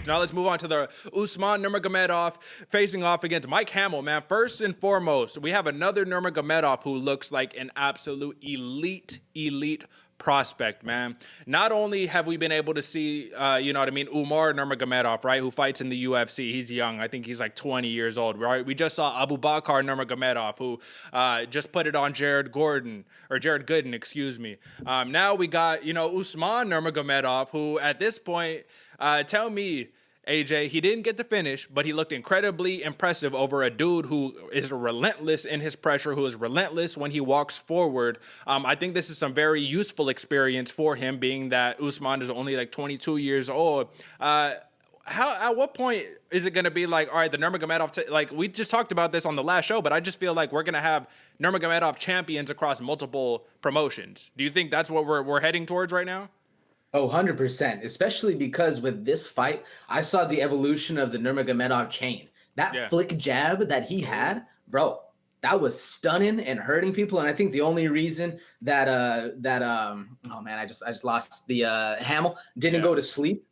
Now let's move on to the Usman Nurmagomedov facing off against Mike Hamel, man. First and foremost, we have another Nurmagomedov who looks like an absolute elite prospect, man. Not only have we been able to see, Umar Nurmagomedov, right, who fights in the UFC. He's young. I think he's like 20 years old, right? We just saw Abu Bakr Nurmagomedov, who just put it on Jared Gooden, excuse me. Now we got, Usman Nurmagomedov, who at this point, tell me, AJ, he didn't get the finish, but he looked incredibly impressive over a dude who is relentless in his pressure, who is relentless when he walks forward. I think this is some very useful experience for him, being that Usman is only like 22 years old. At what point is it going to be like, all right, the Nurmagomedov, like we just talked about this on the last show, but I just feel like we're going to have Nurmagomedov champions across multiple promotions. Do you think that's what we're heading towards right now? Oh, 100%, especially because with this fight, I saw the evolution of the Nurmagomedov chain. That flick jab that he had, bro, that was stunning and hurting people. And I think the only reason that oh man, I just lost the Hamel didn't go to sleep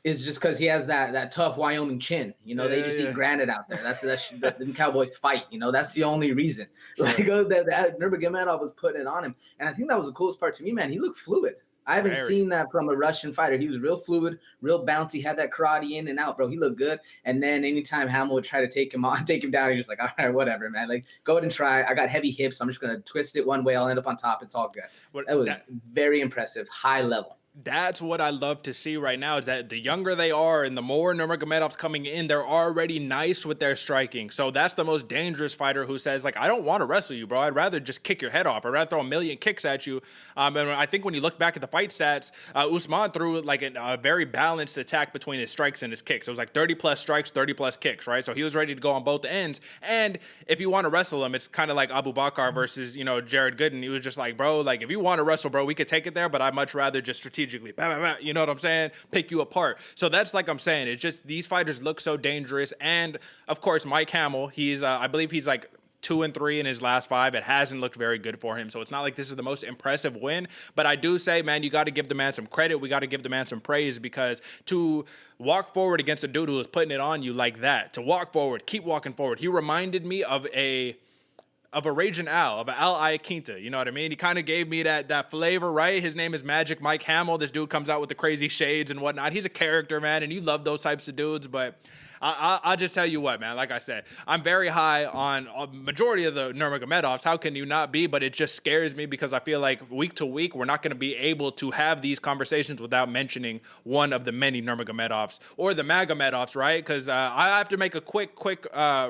is just because he has that tough Wyoming chin. They just eat granite out there. That's the Cowboys fight. That's the only reason. Like that Nurmagomedov was putting it on him, and I think that was the coolest part to me, man. He looked fluid. I haven't seen that from a Russian fighter. He was real fluid, real bouncy, had that karate in and out, bro. He looked good. And then anytime Hamel would try to take him down, he's just like, all right, whatever, man. Like, go ahead and try. I got heavy hips. I'm just going to twist it one way. I'll end up on top. It's all good. That was very impressive, high level. That's what I love to see right now, is that the younger they are and the more Nurmagomedov's coming in, they're already nice with their striking. So that's the most dangerous fighter who says, like, I don't want to wrestle you, bro. I'd rather just kick your head off. I'd rather throw a million kicks at you. And I think when you look back at the fight stats, Usman threw like a very balanced attack between his strikes and his kicks. It was like 30 plus strikes, 30 plus kicks, right? So he was ready to go on both ends. And if you want to wrestle him, it's kind of like Abu Bakr versus, Jared Gooden. He was just like, bro, like, if you want to wrestle, bro, we could take it there, but I'd much rather just strategically, you know what I'm saying, pick you apart. So that's like I'm saying, it's just these fighters look so dangerous. And of course, Mike Hamel, he's I believe he's like 2-3 in his last 5. It hasn't looked very good for him. So it's not like this is the most impressive win. But I do say, man, you got to give the man some credit. We got to give the man some praise, because to walk forward against a dude who is putting it on you like that, to walk forward, keep walking forward. He reminded me of a Raging Al, of Al Iaquinta, you know what I mean? He kind of gave me that flavor, right? His name is Magic Mike Hamel. This dude comes out with the crazy shades and whatnot. He's a character, man, and you love those types of dudes, but I'll just tell you what, man. Like I said, I'm very high on a majority of the Nurmagomedovs. How can you not be? But it just scares me, because I feel like week to week, we're not going to be able to have these conversations without mentioning one of the many Nurmagomedovs or the Magomedovs, right? Because I have to make a quick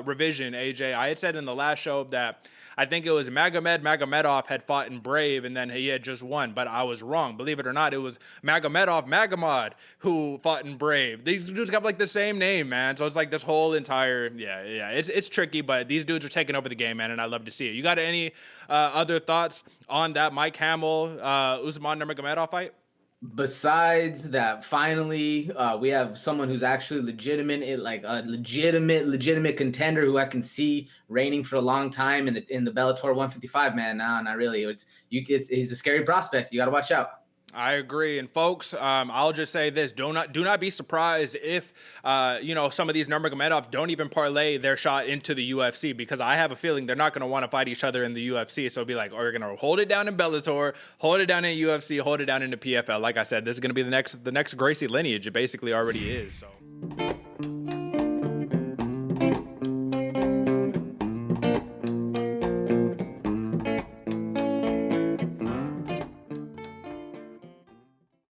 revision, AJ. I had said in the last show that I think it was Magomedov had fought in Brave, and then he had just won, but I was wrong. Believe it or not, it was Magomedov who fought in Brave. These dudes got like the same name, man. So it's like this whole entire, it's tricky, but these dudes are taking over the game, man, and I love to see it. You got any other thoughts on that Mike Hamel, Usman Nurmagomedov fight? Besides that, finally, we have someone who's actually legitimate, like a legitimate contender who I can see reigning for a long time in the Bellator 155. Man, no, not really. He's a scary prospect. You got to watch out. I agree. And folks, I'll just say this: do not be surprised if some of these Nurmagomedov don't even parlay their shot into the UFC, because I have a feeling they're not going to want to fight each other in the UFC. So it'll be like, oh, we're going to hold it down in Bellator, hold it down in UFC, hold it down in the PFL. Like I said, this is going to be the next Gracie lineage. It basically already is. So.